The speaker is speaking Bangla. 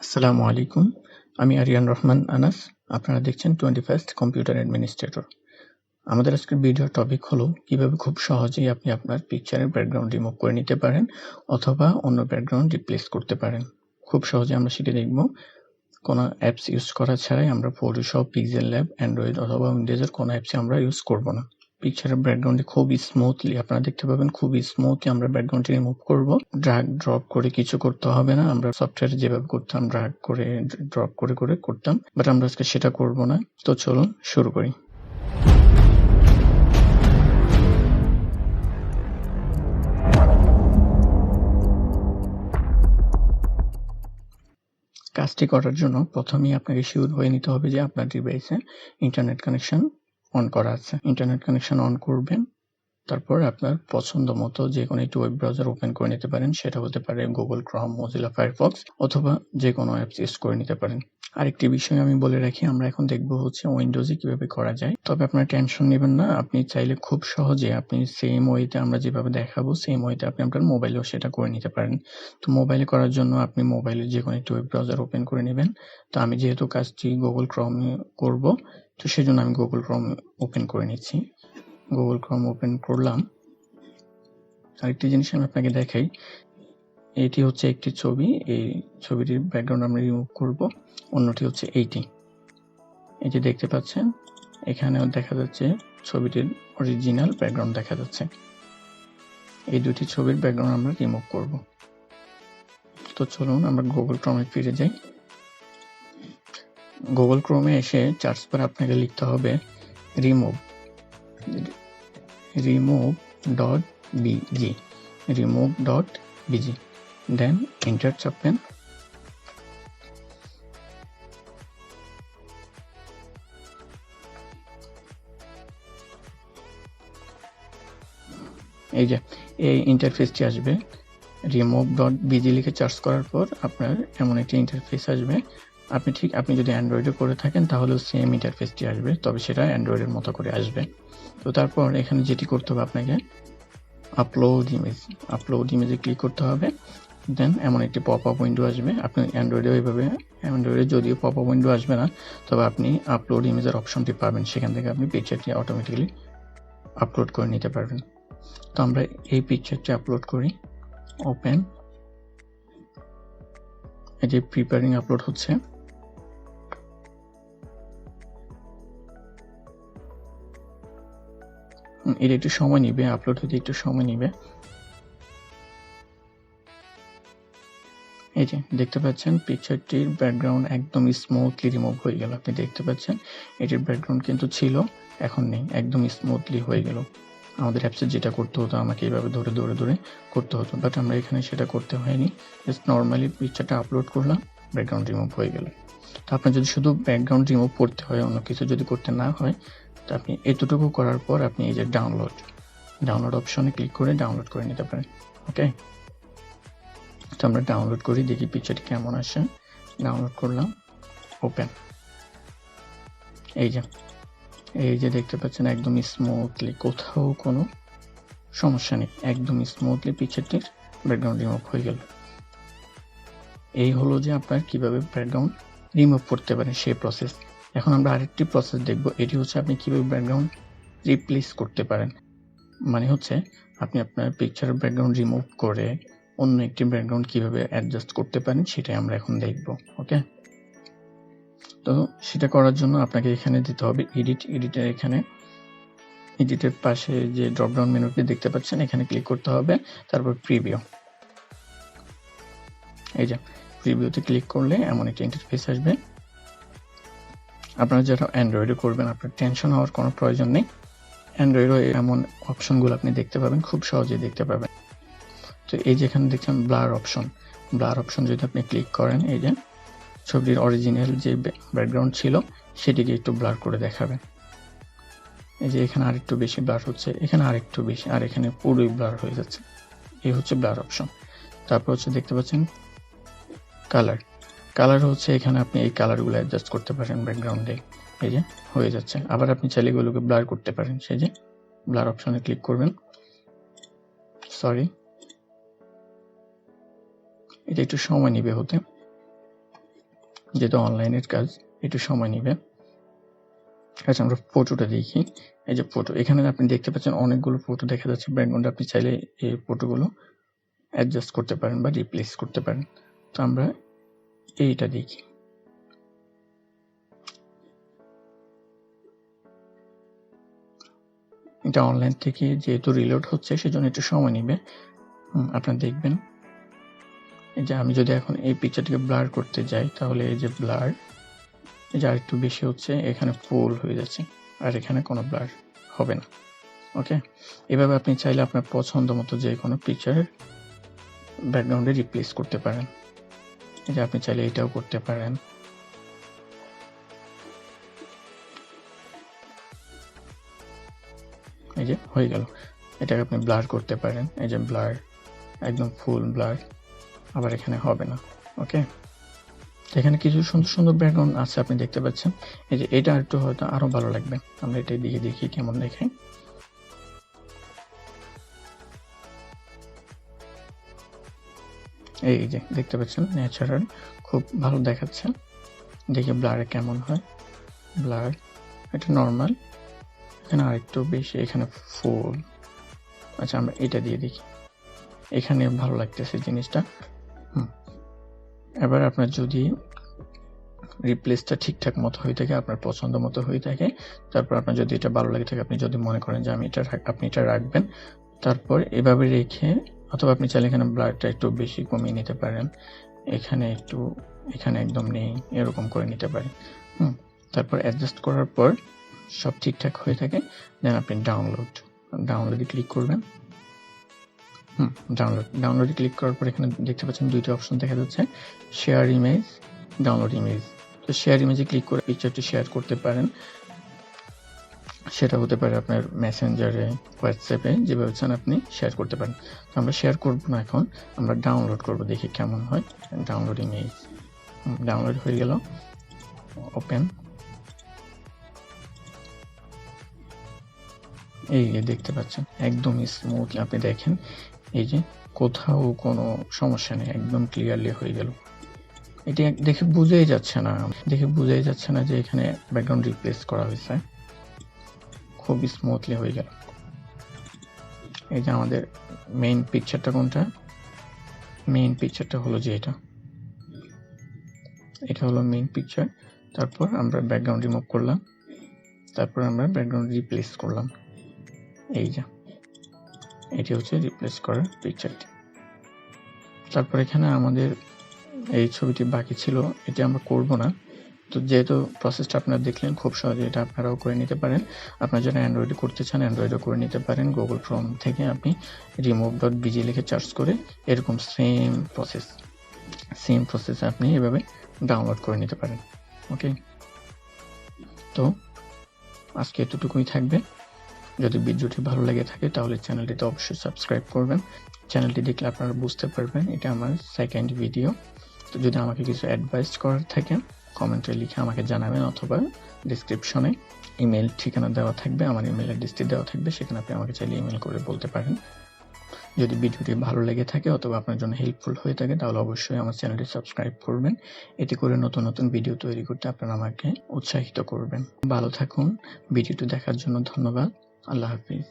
আসসালামু আলাইকুম। আমি আরিয়ান রহমান আনাস। আপনারা দেখছেন 21st কম্পিউটার অ্যাডমিনিস্ট্রেটর। আমাদের আজকের ভিডিওর টপিক হলো কিভাবে খুব সহজেই আপনি আপনার পিকচারের ব্যাকগ্রাউন্ড রিমুভ করে নিতে পারেন অথবা অন্য ব্যাকগ্রাউন্ড রিপ্লেস করতে পারেন। খুব সহজে আমরা সেটা দেখব। কোনো অ্যাপস ইউজ করা ছাড়াই আমরা ফটোশপ, পিক্সেল ল্যাব, অ্যান্ড্রয়েড অথবা উইন্ডোজের কোনো অ্যাপসই আমরা ইউজ করব না। পিকচারের ব্যাকগ্রাউন্ডে খুবই স্মুথলি আপনারা দেখতে পাবেন, খুবই স্মুথলি আমরা ব্যাকগ্রাউন্ডটি রিমুভ করব। ড্র্যাগ ড্রপ করে কিছু করতে হবে না। আমরা সফটওয়্যারে যেভাবে করতাম ড্র্যাগ করে ড্রপ করে করতাম, বাট আমরা আজকে সেটা করব না। তো চলুন শুরু করি। কাজটি করার জন্য প্রথমেই আপনাকে শিওর হয়ে নিতে হবে যে আপনার ডিভাইসে ইন্টারনেট কানেকশন অন করা আছে। ইন্টারনেট কানেকশন অন করবেন, তারপর আপনার পছন্দ মতো যে কোনো একটি ওয়েব ব্রাউজার ওপেন করে নিতে পারেন। সেটা হতে পারে গুগল ক্রোম, মোজিলা ফায়ারফক্স অথবা যে কোনো অ্যাপস ইউজ করে নিতে পারেন। আরেকটি বিষয় আমি বলে রাখি, আমরা এখন দেখব হচ্ছে উইন্ডোজে কিভাবে করা যায়। তবে আপনারা টেনশন নেবেন না, আপনি চাইলে খুব সহজে আপনি সেম ওয়েতে আমরা যেভাবে দেখাবো সেম ওয়েতে আপনি আপনার মোবাইলেও সেটা করে নিতে পারেন। তো মোবাইলে করার জন্য আপনি মোবাইলের যে কোনো একটি ওয়েব ব্রাউজার ওপেন করে নেবেন। তো আমি যেহেতু কাজটি গুগল ক্রোমে করব, তো সেজন্য আমি গুগল ক্রোম ওপেন করে নিচ্ছি। গুগল ক্রোম ওপেন করলাম। আরেকটি জিনিস আমি আপনাকে দেখাই, এটি হচ্ছে একটি ছবি। এই ছবিটির ব্যাকগ্রাউন্ড আমরা রিমুভ করব। অন্যটি হচ্ছে এইটি। এই যে দেখতে পাচ্ছেন, এখানেও দেখা যাচ্ছে ছবিটির অরিজিনাল ব্যাকগ্রাউন্ড দেখা যাচ্ছে। এই দুটি ছবির ব্যাকগ্রাউন্ড আমরা রিমুভ করব। তো চলুন আমরা গুগল ক্রোমে ফিরে যাই। গুগল ক্রোমে এসে সার্চ বারে আপনাকে লিখতে হবে remove.bg remove.bg, দেন এন্টার চাপবেন। এই যে এই ইন্টারফেসটি আসবে। remove.bg লিখে সার্চ করার পর আপনার এমন একটি ইন্টারফেস আসবে। আপনি যদি অ্যান্ড্রয়েডে করে থাকেন তাহলেও সেম ইন্টারফেসটি আসবে, তবে সেটা অ্যান্ড্রয়েডের মতো করে আসবে। তো তারপর এখানে যেটি করতে হবে, আপনাকে আপলোড ইমেজে ক্লিক করতে হবে। দেন এমন একটি পপ আপ উইন্ডো আসবে। আপনি অ্যান্ড্রয়েডে যদিও পপ আপ উইন্ডো আসবে না, তবে আপনি আপলোড ইমেজের অপশনটি পাবেন। সেখান থেকে আপনি পিকচারটি অটোমেটিক্যালি আপলোড করে নিতে পারবেন। তো আমরা এই পিকচারটি আপলোড করি। ওপেন। এই যে প্রিপেয়ারিং আপলোড হচ্ছে। এটা একটু সময় নিবে, আপলোড হতে একটু সময় নিবে। এই যে দেখতে পাচ্ছেন পিকচারটির ব্যাকগ্রাউন্ড একদম স্মুথলি রিমুভ হয়ে গেল। আপনি দেখতে পাচ্ছেন এটির ব্যাকগ্রাউন্ড কিন্তু ছিল, এখন নেই, একদম স্মুথলি হয়ে গেল। আমাদের অ্যাপসে যেটা করতে হতো আমাকে এইভাবে ধরে করতে হতো, বাট আমরা এখানে সেটা করতে হয়নি। জাস্ট নর্মালি পিকচারটা আপলোড করলাম, ব্যাকগ্রাউন্ড রিমুভ হয়ে গেল। তো আপনার যদি শুধু ব্যাকগ্রাউন্ড রিমুভ করতে হয়, অন্য কিছু যদি করতে না হয়, তো আপনি এতটুকু করার পর আপনি এই যে ডাউনলোড অপশনে ক্লিক করে ডাউনলোড করে নিতে পারেন। ওকে, তো আমরা ডাউনলোড করি, দেখি পিকচারটি কেমন আসে। ডাউনলোড করলাম, ওপেন। এই যে দেখতে পাচ্ছেন একদম স্মুথলি, কোথাও কোনো সমস্যা নেই, একদম স্মুথলি পিকচারটির ব্যাকগ্রাউন্ড রিমুভ হয়ে গেল। এই হলো যে আপনার কিভাবে ব্যাকগ্রাউন্ড রিমুভ করতে পারেন সেই প্রসেস। এখন আমরা আরেকটি প্রসেস দেখব, এটি হচ্ছে আপনি কিভাবে ব্যাকগ্রাউন্ড রিপ্লেস করতে পারেন। মানে হচ্ছে আপনি আপনার পিকচারের ব্যাকগ্রাউন্ড রিমুভ করে অন্য একটি ব্যাকগ্রাউন্ড কিভাবে অ্যাডজাস্ট করতে পারেন সেটাই আমরা এখন দেখব। ওকে, তো সেটা করার জন্য আপনাকে এখানে দিতে হবে এডিটের পাশে যে ড্রপডাউন মেনুটি দেখতে পাচ্ছেন, এখানে ক্লিক করতে হবে। তারপর প্রিভিউ। এই যে প্রিভিউতে ক্লিক করলে এমন একটি ইন্টারফেস আসবে। আপনারা যারা অ্যান্ড্রয়েডে করবেন আপনার টেনশন হওয়ার কোনো প্রয়োজন নেই। অ্যান্ড্রয়েডও এমন অপশনগুলো আপনি দেখতে পাবেন, খুব সহজেই দেখতে পাবেন। তো এই যে এখানে দেখছেন ব্লার অপশন যদি আপনি ক্লিক করেন, এই যে ছবির অরিজিনাল যে ব্যাকগ্রাউন্ড ছিল সেটিকে একটু ব্লার করে দেখাবে। এই যে এখানে আরেকটু বেশি ব্লার হচ্ছে, এখানে আরেকটু বেশি, আর এখানে পুরোই ব্লার হয়ে যাচ্ছে। এই হচ্ছে ব্লার অপশন। তারপর হচ্ছে দেখতে পাচ্ছেন কালার হচ্ছে এখানে আপনি এই কালারগুলো অ্যাডজাস্ট করতে পারেন ব্যাকগ্রাউন্ডে। এই যে হয়ে যাচ্ছে। আবার আপনি চাইলে এগুলোকে ব্লার করতে পারেন। সেই যে ব্লার অপশনে ক্লিক করবেন। এটা একটু সময় নিবে হতে। যেহেতু অনলাইনের কাজ একটু সময় নেবে। আচ্ছা, আমরা ফটোটা দেখি। এই যে ফটো, এখানে আপনি দেখতে পাচ্ছেন অনেকগুলো ফটো দেখা যাচ্ছে ব্যাকগ্রাউন্ডে। আপনি চাইলে এই ফটোগুলো অ্যাডজাস্ট করতে পারেন বা রিপ্লেস করতে পারেন। তো আমরা এইটা দেখি। এটা অনলাইন থেকে যেহেতু রিলোড হচ্ছে সেজন্য একটু সময় নেবে। আপনারা দেখবেন। এই যে আমি যদি এখন এই পিকচারটিকে ব্লার করতে যাই, তাহলে এই যে ব্লার, এই যে আরেকটু বেশি হচ্ছে, এখানে ফুল হয়ে যাচ্ছে, আর এখানে কোনো ব্লার হবে না। ওকে, এভাবে আপনি চাইলে আপনার পছন্দ মতো যে কোনো পিকচারের ব্যাকগ্রাউন্ডে রিপ্লেস করতে পারেন। এই যে আপনি চাইলে এটাও করতে পারেন। এই যে হয়ে গেল। এটাকে আপনি ব্লার করতে পারেন। এই যে ব্লার, একদম ফুল ব্লার, আবার এখানে হবে না। ওকে, এখানে কিছু সুন্দর সুন্দর ব্যাকগ্রাউন্ড আছে আপনি দেখতে পাচ্ছেন। এই যে এটা একটু হয়তো আরো ভালো লাগবে। আমরা এটাই দিয়ে দেখি কেমন দেখে। এই যে দেখতে পাচ্ছেন ন্যাচারাল, খুব ভালো দেখাচ্ছে। দেখি ব্লারে কেমন হয়। ব্লার এটা নর্মাল, এখানে আরেকটু বেশি, এখানে ফুল। আচ্ছা, আমরা এটা দিয়ে দেখি। এখানে ভালো লাগতেছে জিনিসটা। এবার আপনার যদি রিপ্লেসটা ঠিকঠাক মতো হয়ে থাকে, আপনার পছন্দ মতো হয়ে থাকে, তারপর আপনার যদি এটা ভালো লাগে থাকে, আপনি যদি মনে করেন যে আপনি এটা রাখবেন, তারপর এভাবে রেখে, অথবা আপনি চাইলে এখানে ব্লারটা একটু বেশি কমিয়ে নিতে পারেন, এখানে একটু, এখানে একদম নেই, এরকম করে নিতে পারেন। তারপর অ্যাডজাস্ট করার পর সব ঠিকঠাক হয়ে থাকে, দেন আপনি ডাউনলোডে ক্লিক করবেন। ডাউনলোডে ক্লিক করার পর এখানে দেখতে পাচ্ছেন দুইটা অপশন দেখা যাচ্ছে, শেয়ার ইমেজ, ডাউনলোড ইমেজ। তো শেয়ার ইমেজে ক্লিক করে পিকচারটি শেয়ার করতে পারেন। সেটা হতে পারে আপনার মেসেঞ্জারে, হোয়াটসঅ্যাপে, যেভাবে চান আপনি শেয়ার করতে পারেন। তো আমরা শেয়ার করব না, এখন আমরা ডাউনলোড করব, দেখি কেমন হয়। ডাউনলোড ইমেজ, ডাউনলোড হয়ে গেল। ওপেন। এই যে দেখতে পাচ্ছেন একদম স্মুথলি, আপনি দেখেন এই যে কোথাও কোনো সমস্যা নেই, একদম ক্লিয়ারলি হয়ে গেল। এটা দেখে বোঝাই যাচ্ছে না যে এখানে ব্যাকগ্রাউন্ড রিপ্লেস করা হয়েছে, খুব স্মুথলি হয়ে গেল। এই যে আমাদের মেইন পিকচারটা কোনটা? মেইন পিকচারটা হলো যে এটা হলো মেইন পিকচার। তারপর আমরা ব্যাকগ্রাউন্ড রিমুভ করলাম, তারপর আমরা ব্যাকগ্রাউন্ড রিপ্লেস করলাম। এই যে এটি হচ্ছে রিপ্লেস করার পিকচারটি। তারপর এখানে আমাদের এই ছবিটি বাকি ছিল, এটি আমরা করব না। তো যেহেতু প্রসেসটা আপনারা দেখলেন, খুব সহজে এটা আপনারাও করে নিতে পারেন। আপনারা যারা অ্যান্ড্রয়েডে করতে চান অ্যান্ড্রয়েডও করে নিতে পারেন। গুগল ক্রোম থেকে আপনি remove.bg লিখে সার্চ করে এরকম সেম প্রসেস আপনি এভাবে ডাউনলোড করে নিতে পারেন। ওকে, তো আজকে এতটুকুই থাকবে। যদি ভিডিওটি ভালো লেগে থাকে তাহলে চ্যানেলটিতে অবশ্যই সাবস্ক্রাইব করবেন। চ্যানেলটি দেখলে আপনারা বুঝতে পারবেন এটা আমার সেকেন্ড ভিডিও। তো যদি আমাকে কিছু অ্যাডভাইস করার থাকে কমেন্টে লিখে আমাকে জানাবেন, অথবা ডেসক্রিপশনে ইমেল ঠিকানা দেওয়া থাকবে, আমার ইমেল অ্যাড্রেসটি দেওয়া থাকবে, সেখানে আপনি আমাকে চাইলে ইমেল করে বলতে পারেন। যদি ভিডিওটি ভালো লেগে থাকে অথবা আপনার জন্য হেল্পফুল হয়ে থাকে তাহলে অবশ্যই আমার চ্যানেলটি সাবস্ক্রাইব করবেন। এটি করে নতুন নতুন ভিডিও তৈরি করতে আপনারা আমাকে উৎসাহিত করবেন। ভালো থাকুন। ভিডিওটি দেখার জন্য ধন্যবাদ। আল্লাহ হাফিজ।